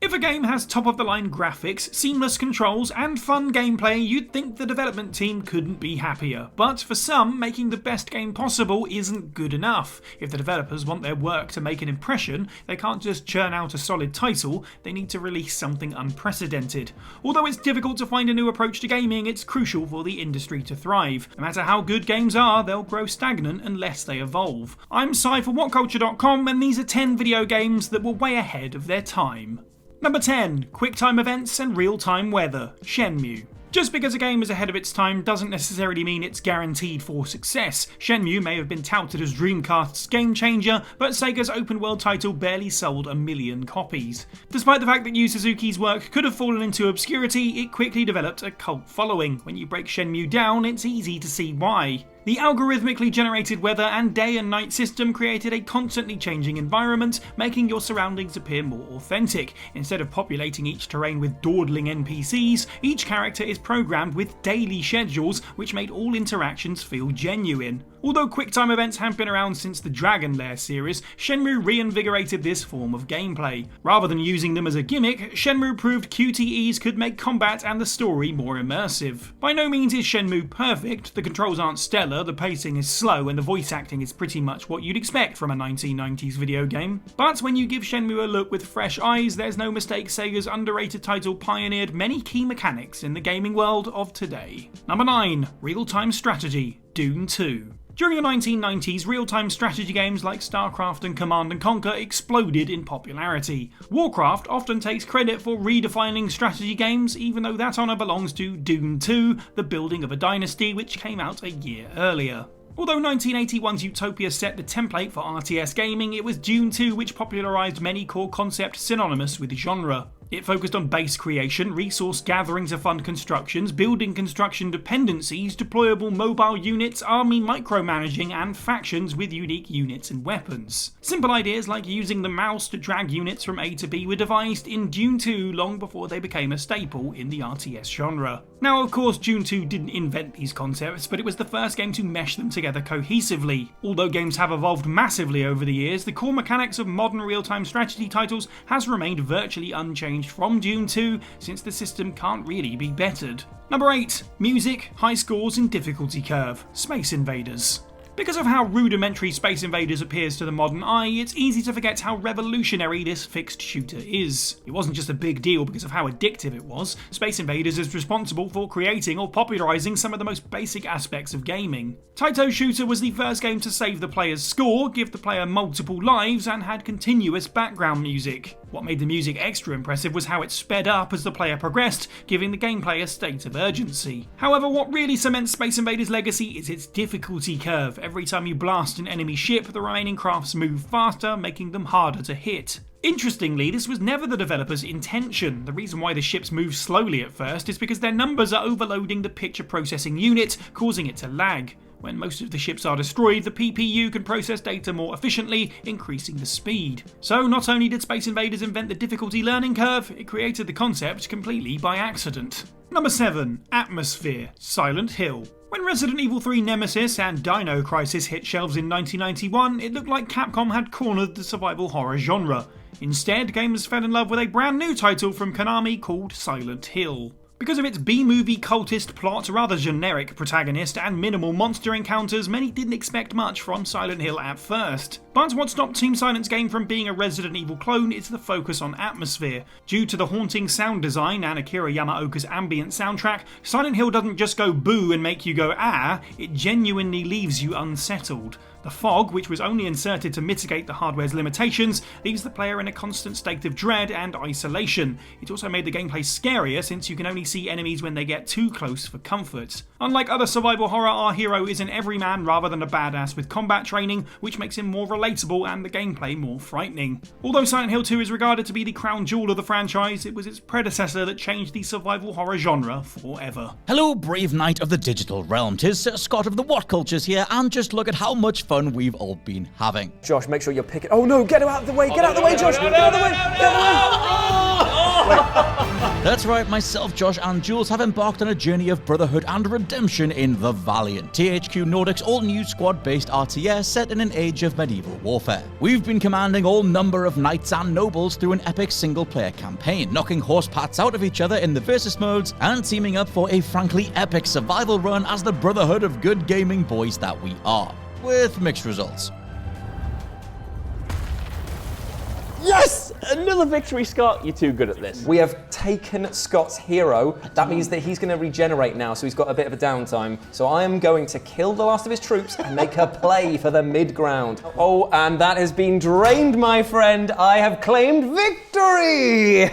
If a game has top-of-the-line graphics, seamless controls, and fun gameplay, you'd think the development team couldn't be happier. But for some, making the best game possible isn't good enough. If the developers want their work to make an impression, they can't just churn out a solid title, they need to release something unprecedented. Although it's difficult to find a new approach to gaming, it's crucial for the industry to thrive. No matter how good games are, they'll grow stagnant unless they evolve. I'm Sai for WhatCulture.com, and these are 10 video games that were way ahead of their time. Number 10. QuickTime events and real-time weather. Shenmue. Just because a game is ahead of its time doesn't necessarily mean it's guaranteed for success. Shenmue may have been touted as Dreamcast's game changer, but Sega's open world title barely sold 1 million copies. Despite the fact that Yu Suzuki's work could have fallen into obscurity, it quickly developed a cult following. When you break Shenmue down, it's easy to see why. The algorithmically generated weather and day and night system created a constantly changing environment, making your surroundings appear more authentic. Instead of populating each terrain with dawdling NPCs, each character is programmed with daily schedules, which made all interactions feel genuine. Although QuickTime events have been around since the Dragon Lair series, Shenmue reinvigorated this form of gameplay. Rather than using them as a gimmick, Shenmue proved QTEs could make combat and the story more immersive. By no means is Shenmue perfect, the controls aren't stellar, the pacing is slow, and the voice acting is pretty much what you'd expect from a 1990s video game. But when you give Shenmue a look with fresh eyes, there's no mistake Sega's underrated title pioneered many key mechanics in the gaming world of today. Number 9. Real-time strategy. Doom 2. During the 1990s, real-time strategy games like StarCraft and Command & Conquer exploded in popularity. Warcraft often takes credit for redefining strategy games, even though that honour belongs to Doom 2, the building of a dynasty, which came out a year earlier. Although 1981's Utopia set the template for RTS gaming, it was Doom 2 which popularised many core concepts synonymous with the genre. It focused on base creation, resource gathering to fund constructions, building construction dependencies, deployable mobile units, army micromanaging, and factions with unique units and weapons. Simple ideas like using the mouse to drag units from A to B were devised in Doom 2 long before they became a staple in the RTS genre. Now, of course, Doom 2 didn't invent these concepts, but it was the first game to mesh them together cohesively. Although games have evolved massively over the years, the core mechanics of modern real-time strategy titles has remained virtually unchanged from Doom 2, since the system can't really be bettered. Number 8. Music, high scores and difficulty curve. Space Invaders. Because of how rudimentary Space Invaders appears to the modern eye, it's easy to forget how revolutionary this fixed shooter is. It wasn't just a big deal because of how addictive it was. Space Invaders is responsible for creating or popularising some of the most basic aspects of gaming. Taito Shooter was the first game to save the player's score, give the player multiple lives, and had continuous background music. What made the music extra impressive was how it sped up as the player progressed, giving the gameplay a state of urgency. However, what really cements Space Invaders' legacy is its difficulty curve. Every time you blast an enemy ship, the remaining crafts move faster, making them harder to hit. Interestingly, this was never the developer's intention. The reason why the ships move slowly at first is because their numbers are overloading the picture processing unit, causing it to lag. When most of the ships are destroyed, the PPU can process data more efficiently, increasing the speed. So not only did Space Invaders invent the difficulty learning curve, it created the concept completely by accident. Number 7. Atmosphere. Silent Hill. When Resident Evil 3 Nemesis and Dino Crisis hit shelves in 1991, it looked like Capcom had cornered the survival horror genre. Instead, gamers fell in love with a brand new title from Konami called Silent Hill. Because of its B-movie cultist plot, rather generic protagonist, and minimal monster encounters, many didn't expect much from Silent Hill at first. But what stopped Team Silent's game from being a Resident Evil clone is the focus on atmosphere. Due to the haunting sound design and Akira Yamaoka's ambient soundtrack, Silent Hill doesn't just go boo and make you go ah, it genuinely leaves you unsettled. The fog, which was only inserted to mitigate the hardware's limitations, leaves the player in a constant state of dread and isolation. It also made the gameplay scarier since you can only see enemies when they get too close for comfort. Unlike other survival horror, our hero is an everyman rather than a badass with combat training, which makes him more relatable and the gameplay more frightening. Although Silent Hill 2 is regarded to be the crown jewel of the franchise, it was its predecessor that changed the survival horror genre forever. Hello, brave knight of the digital realm. 'Tis Sir Scott of the WhatCultures here, and just look at how much fun we've all been having. Josh, make sure you're picking. Oh no, get out of the way, get out of the way, Josh! Get out of the way! Get out of the way! That's right, myself, Josh and Jules have embarked on a journey of brotherhood and redemption in The Valiant, THQ Nordic's all-new squad-based RTS set in an age of medieval warfare. We've been commanding all number of knights and nobles through an epic single-player campaign, knocking horsepats out of each other in the versus modes, and teaming up for a frankly epic survival run as the brotherhood of good gaming boys that we are, with mixed results. Yes! Another victory, Scott. You're too good at this. We have taken Scott's hero. That means that he's going to regenerate now, so he's got a bit of a downtime. So I am going to kill the last of his troops and make a play for the mid-ground. Oh, and that has been drained, my friend. I have claimed victory!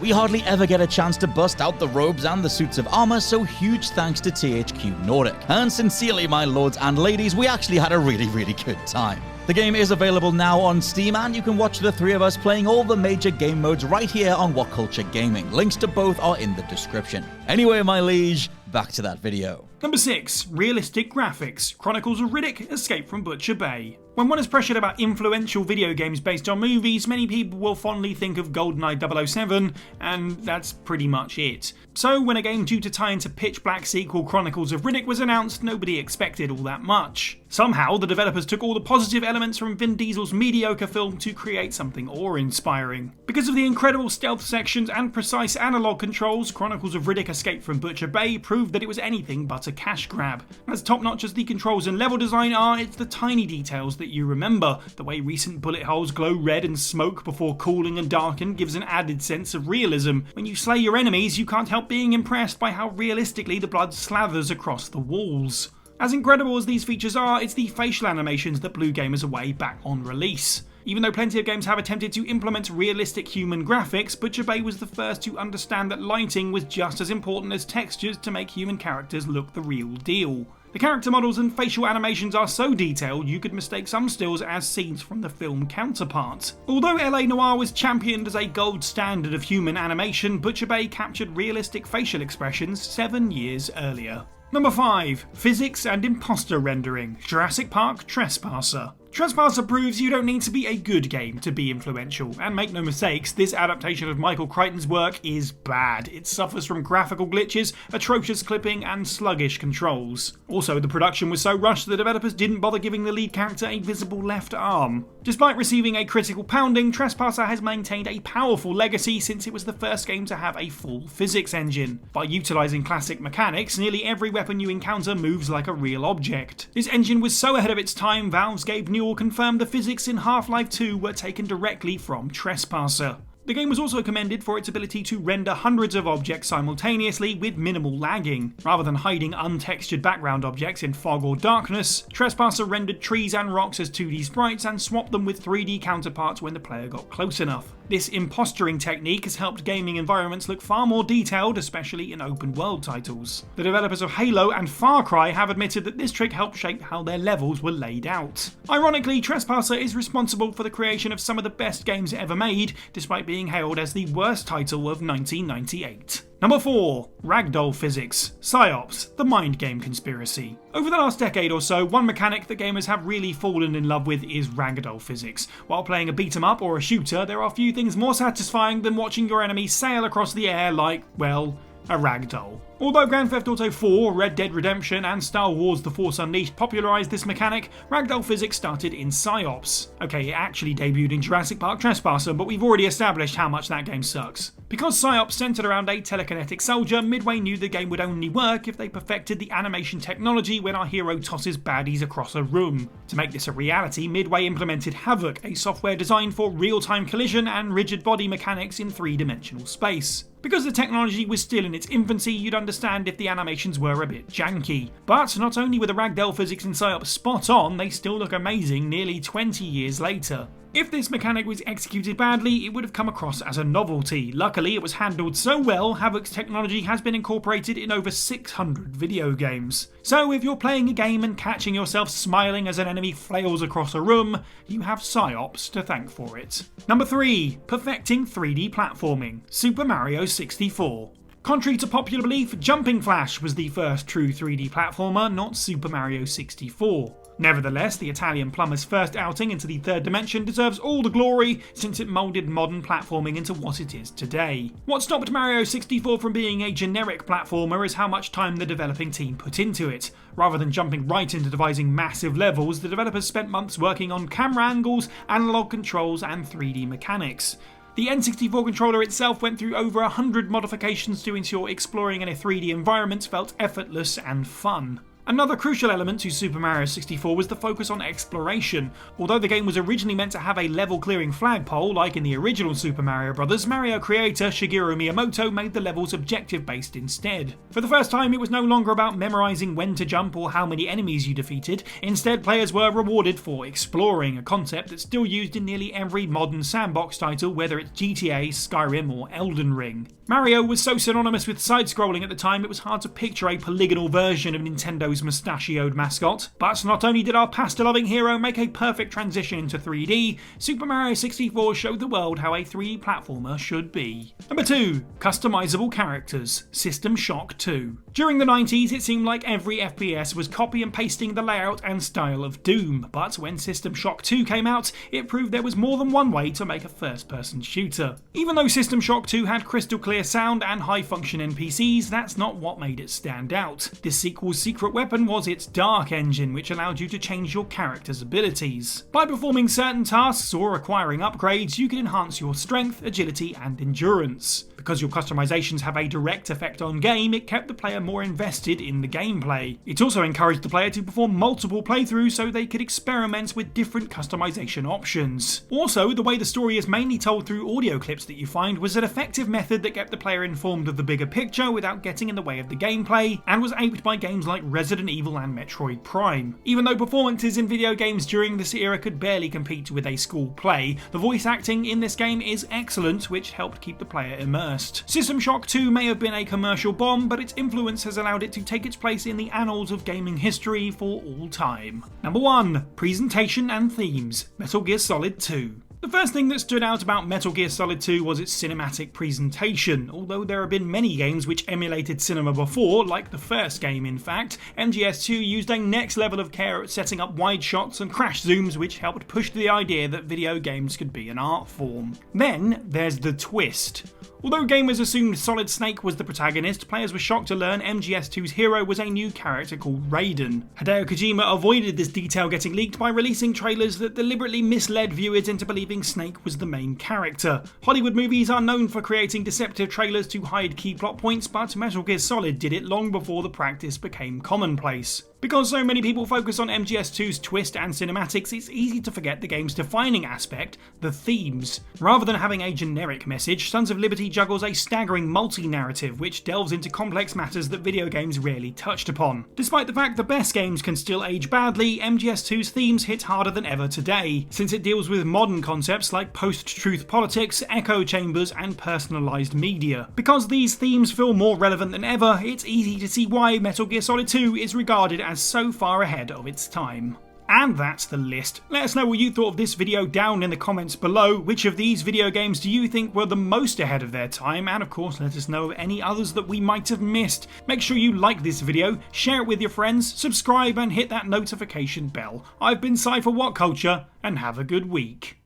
We hardly ever get a chance to bust out the robes and the suits of armor, so huge thanks to THQ Nordic. And sincerely, my lords and ladies, we actually had a really good time. The game is available now on Steam, and you can watch the three of us playing all the major game modes right here on WhatCulture Gaming. Links to both are in the description. Anyway, my liege, back to that video. Number 6. Realistic graphics. Chronicles of Riddick, Escape from Butcher Bay. When one is pressured about influential video games based on movies, many people will fondly think of GoldenEye 007, and that's pretty much it. So when a game due to tie into Pitch Black sequel Chronicles of Riddick was announced, nobody expected all that much. Somehow, the developers took all the positive elements from Vin Diesel's mediocre film to create something awe-inspiring. Because of the incredible stealth sections and precise analog controls, Chronicles of Riddick Escape from Butcher Bay proved that it was anything but a cash grab. As top-notch as the controls and level design are, it's the tiny details that you remember. The way recent bullet holes glow red and smoke before cooling and darken gives an added sense of realism. When you slay your enemies, you can't help being impressed by how realistically the blood slathers across the walls. As incredible as these features are, it's the facial animations that blew gamers away back on release. Even though plenty of games have attempted to implement realistic human graphics, Butcher Bay was the first to understand that lighting was just as important as textures to make human characters look the real deal. The character models and facial animations are so detailed you could mistake some stills as scenes from the film counterpart. Although LA Noire was championed as a gold standard of human animation, Butcher Bay captured realistic facial expressions 7 years earlier. Number 5. Physics and Imposter Rendering. Jurassic Park Trespasser. Trespasser proves you don't need to be a good game to be influential, and make no mistakes, this adaptation of Michael Crichton's work is bad. It suffers from graphical glitches, atrocious clipping, and sluggish controls. Also, the production was so rushed the developers didn't bother giving the lead character a visible left arm. Despite receiving a critical pounding, Trespasser has maintained a powerful legacy since it was the first game to have a full physics engine. By utilising classic mechanics, nearly every weapon you encounter moves like a real object. This engine was so ahead of its time, Valve's Gabe Newell confirmed the physics in Half-Life 2 were taken directly from Trespasser. The game was also commended for its ability to render hundreds of objects simultaneously with minimal lagging. Rather than hiding untextured background objects in fog or darkness, Trespasser rendered trees and rocks as 2D sprites and swapped them with 3D counterparts when the player got close enough. This impostering technique has helped gaming environments look far more detailed, especially in open world titles. The developers of Halo and Far Cry have admitted that this trick helped shape how their levels were laid out. Ironically, Trespasser is responsible for the creation of some of the best games ever made, despite being hailed as the worst title of 1998. Number 4. Ragdoll Physics. PsyOps, the mind game conspiracy. Over the last decade or so, one mechanic that gamers have really fallen in love with is Ragdoll Physics. While playing a beat-em-up or a shooter, there are few things more satisfying than watching your enemy sail across the air like, well, a ragdoll. Although Grand Theft Auto 4, Red Dead Redemption, and Star Wars The Force Unleashed popularised this mechanic, Ragdoll Physics started in PsyOps. Okay, it actually debuted in Jurassic Park Trespasser, but we've already established how much that game sucks. Because PsyOps centred around a telekinetic soldier, Midway knew the game would only work if they perfected the animation technology when our hero tosses baddies across a room. To make this a reality, Midway implemented Havoc, a software designed for real-time collision and rigid body mechanics in three-dimensional space. Because the technology was still in its infancy, you'd understand if the animations were a bit janky. But not only were the Ragdoll physics in PsyOps spot on, they still look amazing nearly 20 years later. If this mechanic was executed badly, it would have come across as a novelty. Luckily, it was handled so well, Havoc's technology has been incorporated in over 600 video games. So if you're playing a game and catching yourself smiling as an enemy flails across a room, you have PsyOps to thank for it. Number 3. Perfecting 3D platforming. Super Mario 64. Contrary to popular belief, Jumping Flash was the first true 3D platformer, not Super Mario 64. Nevertheless, the Italian plumber's first outing into the third dimension deserves all the glory since it moulded modern platforming into what it is today. What stopped Mario 64 from being a generic platformer is how much time the developing team put into it. Rather than jumping right into devising massive levels, the developers spent months working on camera angles, analog controls, and 3D mechanics. The N64 controller itself went through over 100 modifications to ensure exploring in a 3D environment felt effortless and fun. Another crucial element to Super Mario 64 was the focus on exploration. Although the game was originally meant to have a level-clearing flagpole like in the original Super Mario Bros., Mario creator Shigeru Miyamoto made the levels objective-based instead. For the first time, it was no longer about memorizing when to jump or how many enemies you defeated. Instead, players were rewarded for exploring, a concept that's still used in nearly every modern sandbox title, whether it's GTA, Skyrim, or Elden Ring. Mario was so synonymous with side-scrolling at the time it was hard to picture a polygonal version of Nintendo's mustachioed mascot. But not only did our pasta-loving hero make a perfect transition into 3D, Super Mario 64 showed the world how a 3D platformer should be. Number 2. Customizable Characters. System Shock 2. During the 90s, it seemed like every FPS was copy and pasting the layout and style of Doom, but when System Shock 2 came out, it proved there was more than one way to make a first-person shooter. Even though System Shock 2 had crystal clear sound and high-function NPCs, that's not what made it stand out. This sequel's secret weapon was its Dark engine, which allowed you to change your character's abilities. By performing certain tasks or acquiring upgrades, you can enhance your strength, agility, and endurance. Because your customizations have a direct effect on game, it kept the player more invested in the gameplay. It also encouraged the player to perform multiple playthroughs so they could experiment with different customization options. Also, the way the story is mainly told through audio clips that you find was an effective method that kept the player informed of the bigger picture without getting in the way of the gameplay, and was aped by games like Resident Evil and Metroid Prime. Even though performances in video games during this era could barely compete with a school play, the voice acting in this game is excellent, which helped keep the player immersed. System Shock 2 may have been a commercial bomb, but its influence has allowed it to take its place in the annals of gaming history for all time. Number 1. Presentation and Themes. Metal Gear Solid 2. The first thing that stood out about Metal Gear Solid 2 was its cinematic presentation. Although there have been many games which emulated cinema before, like the first game in fact, MGS2 used a next level of care at setting up wide shots and crash zooms which helped push the idea that video games could be an art form. Then there's the twist. Although gamers assumed Solid Snake was the protagonist, players were shocked to learn MGS2's hero was a new character called Raiden. Hideo Kojima avoided this detail getting leaked by releasing trailers that deliberately misled viewers into believing Snake was the main character. Hollywood movies are known for creating deceptive trailers to hide key plot points, but Metal Gear Solid did it long before the practice became commonplace. Because so many people focus on MGS2's twist and cinematics, it's easy to forget the game's defining aspect, the themes. Rather than having a generic message, Sons of Liberty juggles a staggering multi-narrative which delves into complex matters that video games rarely touched upon. Despite the fact the best games can still age badly, MGS2's themes hit harder than ever today, since it deals with modern concepts like post-truth politics, echo chambers, and personalised media. Because these themes feel more relevant than ever, it's easy to see why Metal Gear Solid 2 is regarded as so far ahead of its time. And that's the list. Let us know what you thought of this video down in the comments below. Which of these video games do you think were the most ahead of their time? And of course, let us know of any others that we might have missed. Make sure you like this video, share it with your friends, subscribe and hit that notification bell. I've been Cy for WhatCulture, and have a good week.